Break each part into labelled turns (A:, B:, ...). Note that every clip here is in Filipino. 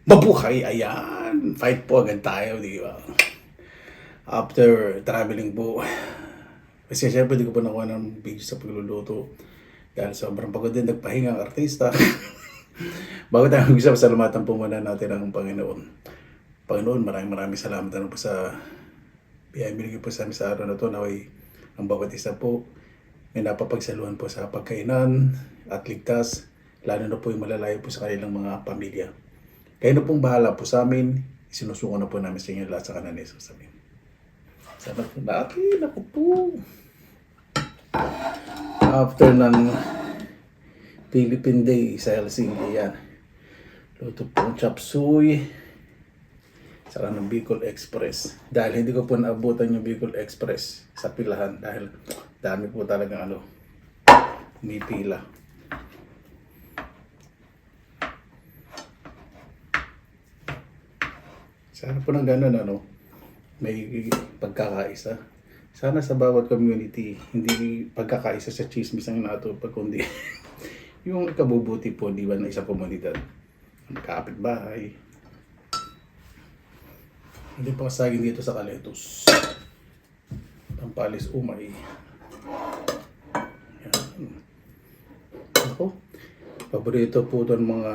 A: Mabuhay, ayan. Fight po agad tayo, di ba? After traveling po. Kasi syempre di ko pa nakuha ng video sa pagluluto. Dahil sobrang pagod din, nagpahinga ang artista. Bago tayo mag-isa, pasalamatan po muna natin ang Panginoon. Panginoon, maraming salamat na po sa biyayang binigay po sa amin sa araw na ito. Naway ang bawat isa po may napapagsaluhan po sa pagkainan at ligtas. Lalo na po yung malalayo po sa kanilang mga pamilya. Kayo na pong bahala po sa amin. Sinusuko na po namin sa inyo lahat sa kanan ni Jesus. Amen. Sana po natin. Ako po. After ng Philippine Day sa Helsinki yan. Luto po ng chop suey. Saka ng Bicol Express. Dahil hindi ko po naabutan yung Bicol Express sa pilahan. Dahil dami po talagang may pila. Sana po ng gano'n, may pagkakaisa. Sana sa bawat community, hindi pagkakaisa sa chismis ang natupag, kundi yung ikabubuti po, di ba, ng isang komunidad. Ang kapitbahay. Hindi pa kasagin dito sa Kaletos. Pampalis Umay. Yan. Ako, paborito po ito ng mga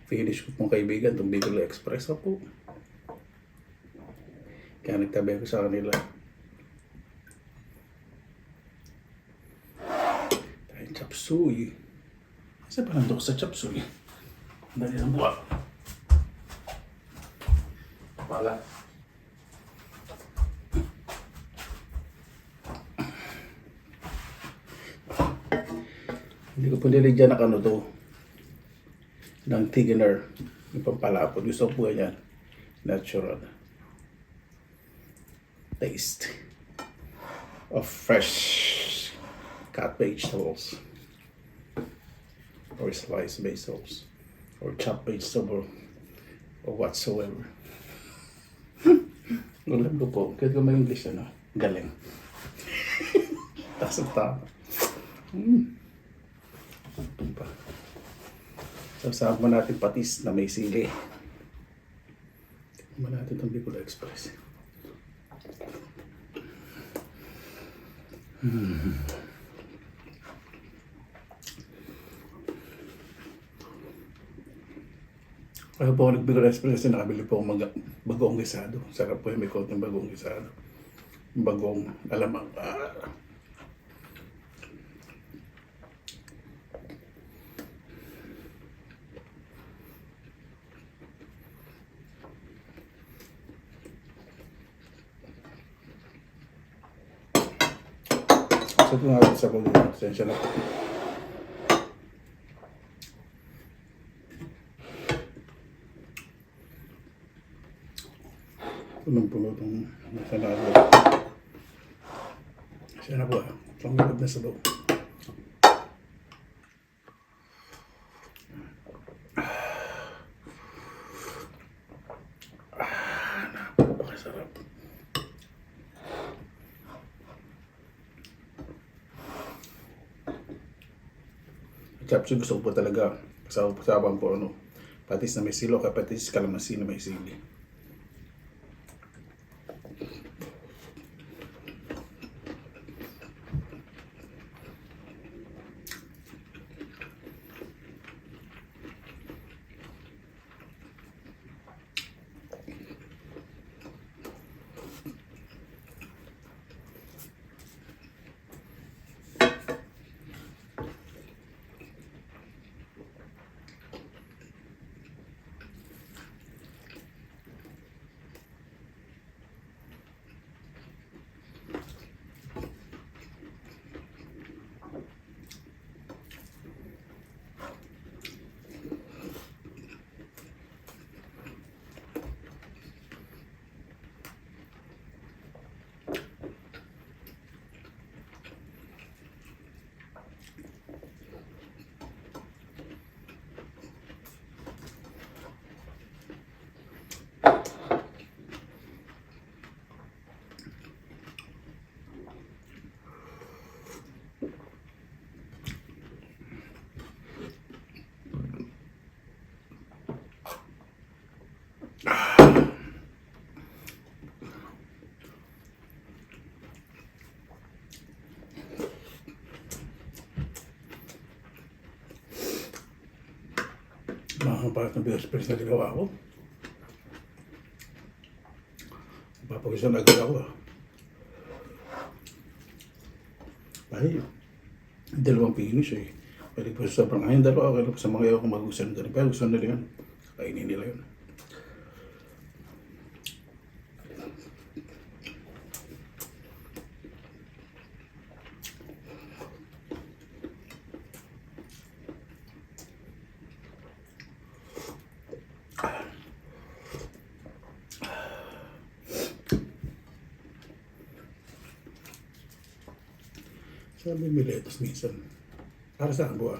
A: finish ko pong kaibigan, itong Bicol Express po. Kaya nagtabi ko sa kanila. Tayo chop suey. Kasi pa nandun ko sa chop suey. Dali lang buwan. Pala. Hindi ko po niligyan ng ng thickener. Yung pampalapot. Gusto ko po yan. Natural taste of fresh cut vegetables or sliced vegetables or chopped vegetable or whatsoever. Alam ko po, kahit ko may English galing. Tapos ang tama. Ito pa. Sasama natin patis na may sili. Sasama natin itong Bicol Express. Kaya po ako nag-Bicol Express kasi nakabili po ako bagong gisado. Sarap po yung may konting bagong gisado. Bagong alamang. So ito nga sa bagong. Sensya na po. Punong-puno itong nasalado. Siya na po. Ang gulab na sabaw. Napakasarap. Chapsi gusto ko po talaga. Kasama po patis na may silo, kaya patis kalamansi na may sili. Mga part ng bigas press na ginawa ko. Papagisan agad ako Ay, dalawang finish Pwede po sa sobrang ayun dalawa. Okay lang sa mga ayaw kung magugusan na rin. Pero gusto nila yun. Kainin nila yun. Sabi may lettuce minsan. Para sa akin po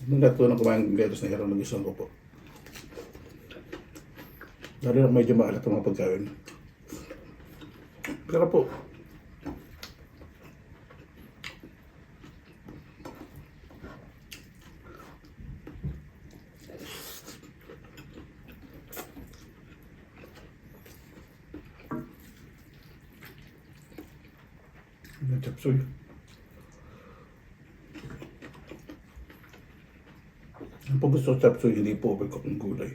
A: Nung natutunan kumain ng lettuce na hero, nagustuhan ko po. Lalo na medyo maalat ang mga pagkain. Pero po, chapsuy. Ang pag gusto ko chapsuy, hindi po overcook ng gulay.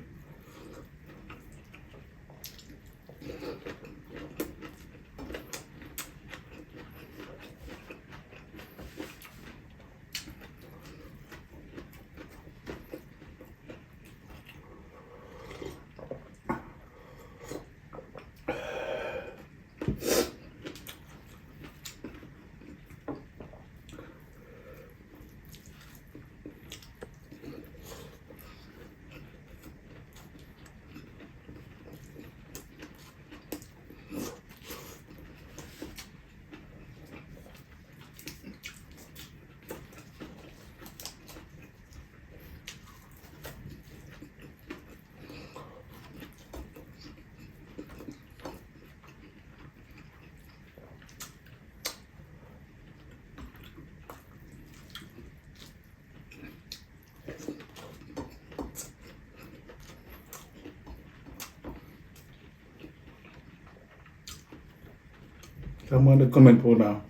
A: Sa mga nag-comment po na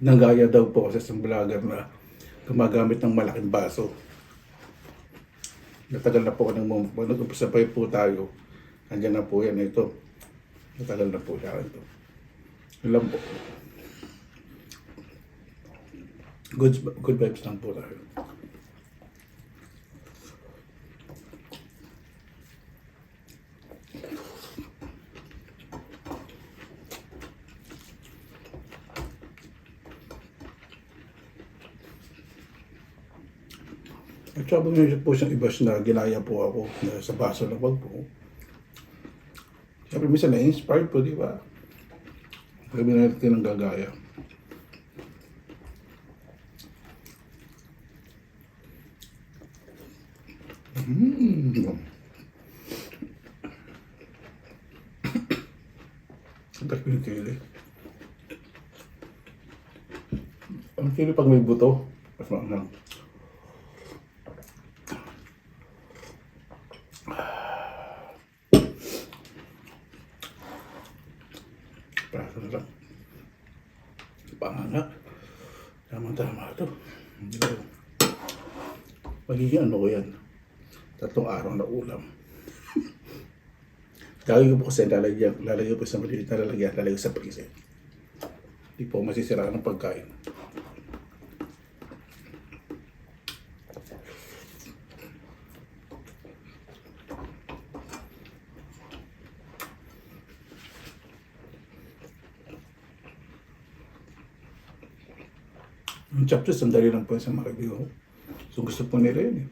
A: nagaya daw po kasi isang vlogger na gumagamit ng malaking baso. Natagal na po nag-umpisa pa po tayo. Nandiyan na po yan ito. Natagal na po siya ito. Yun lang po. Good vibes lang po tayo. At sabi nga po siyang ibas na ginaya po ako na sa baso na wag po. Siyempre minsan na-inspired po, di ba? Sabi natin ng gagaya. Ang pinitili. Ang kili pag may buto, mas maangang. Praso na lang. Panganga. Tama-tama ito. Magiging ano ko yan. 3 araw na ulam. Lagay ko po kasi lalagay po sa maliit na lalagyan, lalagay sa freezer. Hindi po masisiraan ng pagkain. Yung chapter, sandali lang po sa mga kaibigan ko. So gusto po nila yun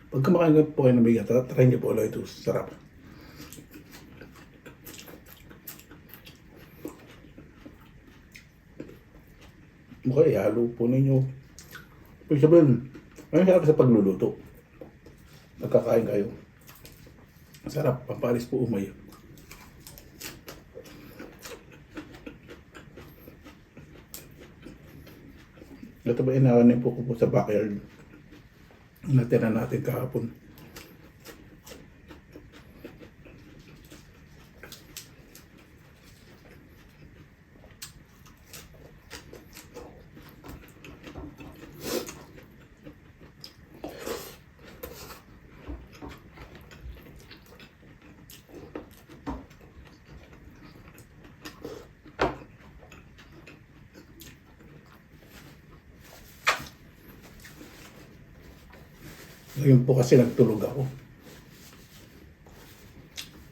A: Pag kumakain po kayo ng bigat, try niyo po ulit ito. Sarap. Okay, halo po ninyo. Pag sabihin, ano siya sa pagluluto? Nagkakain kayo. Sarap, pampalis po umay. Ito ba inawanin po ko po sa backyard. Natira natin kahapon. Ngayon po kasi nagtulog ako.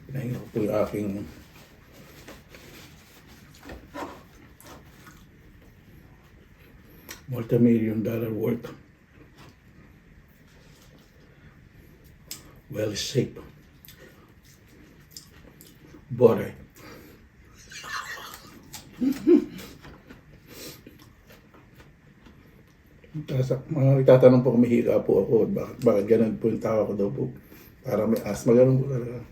A: Pinahinga ko po yung aking multi-million-dollar worth well shaped body. Tapos mga itatanong po kung may hika po ako, bakit ganun po yung tawa ko daw po. Para may asthma, ganun po talaga.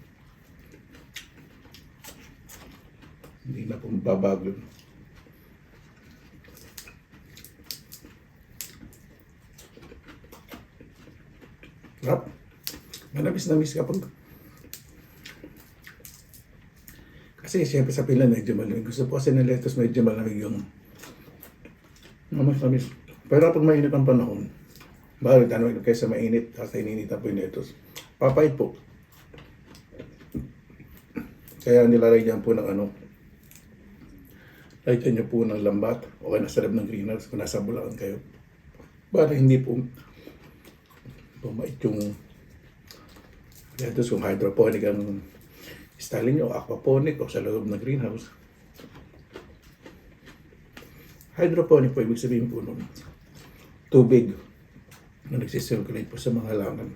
A: Hindi na po mababago. Rap, manamis na miss kapag. Kasi siyempre sa pila medyo malamig. Gusto po kasi ng lettuce medyo malamig yung mamis. Pero pag mainit ang panahon, bakit ano kaysa mainit, tapos ininitan po yung lettuce. Papait po. Kaya nilalagyan po ng ano, lagyan nyo po ng lambat o kaya nasa loob ng greenhouse kung nasa Bulacan kayo. Bakit hindi po bumait yung lettuce kung hydroponic ang style nyo, aquaponic o sa loob ng greenhouse. Hydroponic po, ibig sabihin po nun, tubig na nagsisirculate po sa mga halaman,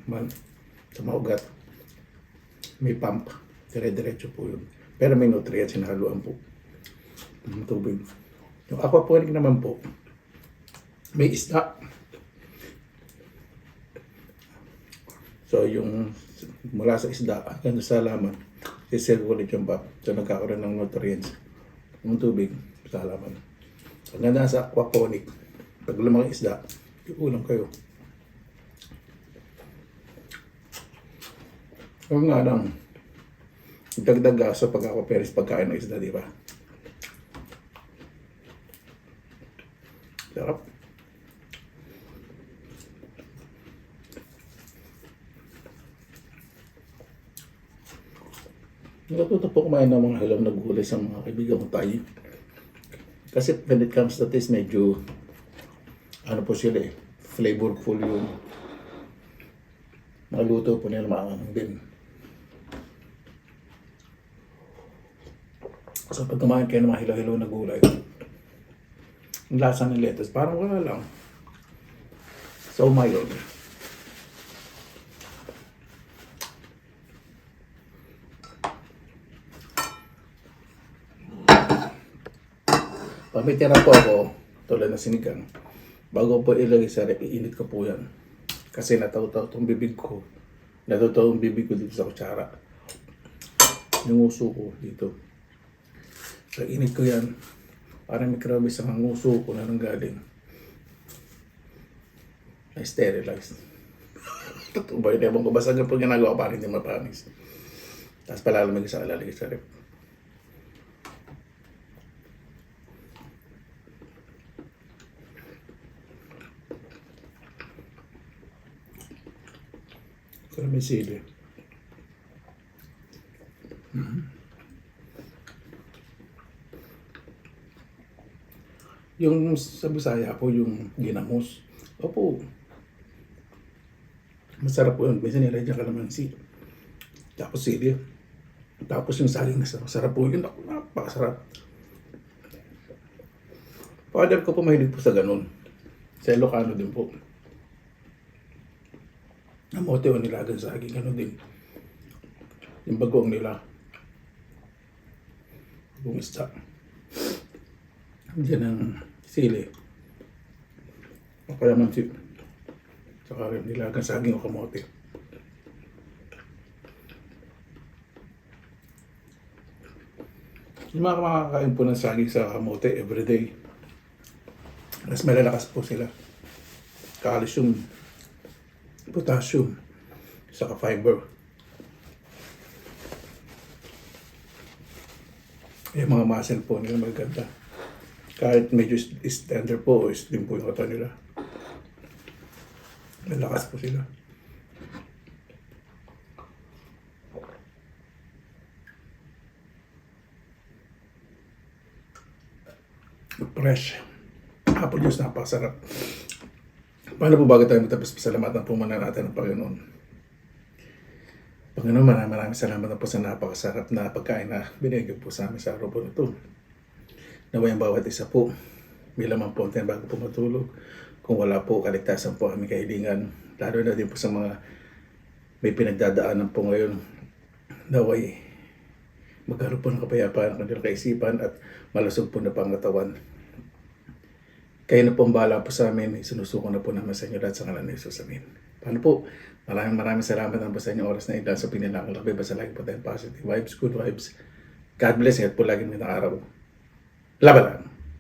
A: sa mga ugat. May pump, dire-diretso po yun. Pero may nutrients sinahaluan po ng tubig. Yung aquaponic naman po, may isda. So yung mula sa isda hanggang sa halaman, sisirculate yung pump. So nagkakaroon ng nutrients ng tubig sa halaman. Ang ganda sa aquaponic, pag lumaki isda, ulam kayo. Kung nga lang, dagdag sa pag-aquaperis pagkain ng isda, di ba? Sarap. Natuto po kumain ng mga hilaw na gulay sa mga kaibigan ko tayo. Kasi when it comes to taste, medyo ano po sila eh, flavorful yung naluto po nila, maangang din. So pag kumain kayo ng mga hilaw-hilaw na gulay, ang lasa ng lettuce, parang wala lang. So mild. Pag may tira po ako, tulad ng sinigang, bago po ilagay sa rep, iinit ko po yan. Kasi natataw itong bibig ko. Natataw ang bibig ko dito sa kutsara. Yung uso ko dito. So init ko yan. Parang microbes ang uso ko na nang galing. Na-sterilize. Totoo ba yun? Ewan ko, basta po ginagawa parang hindi mapanis. Tapos palalamig sa alalagay sa rep. Pero may sili. Yung sa Bisaya po, yung ginamos. Opo. Masarap po yun. Minsan nilagyan ka naman tapos sili. Tapos yung saging masarap po yun. Napakasarap. Father ko po mahilig po sa ganun. Sa Ilocano din po. Namote o nilagang saging, ano din. Yung bagong nila. Bagong isda. Diyan ang sili. O kaya man saka rin nilagang saging o kamote. Yung mga makakain po ng saging sa kamote everyday. Mas malalakas po sila. Calcium, potassium, saka fiber. Yung mga muscle po nila maganda. Kahit medyo slender po o slim po yung katawan nila. Lalakas po sila. Fresh. Apple juice, napakasarap. Paano po bago tayo matapos, pasalamatan po muna natin ng Panginoon. Panginoon, maraming salamat na po sa napakasarap na pagkain na binigay po sa amin sa araw po nito. Naway ang bawat isa po, bilang mga ponten bago po matulog. Kung wala po, kaligtasan po kami kahilingan. Lalo na din po sa mga may pinagdadaanan po ngayon. Naway, magkaroon po ng kapayapaan ng kanilang kaisipan at malusog po na pangatawan. Kayo na po ang bahala po sa amin. Sinusuko na po naman sa inyo lahat sa ngalan ni Jesus. Amen. Paano po? Maraming salamat na po sa inyong oras na ito sa pinilang lakbay. Basta lagi po tayong positive vibes, good vibes. God bless. Ingat po lagi ng araw. Laban lang.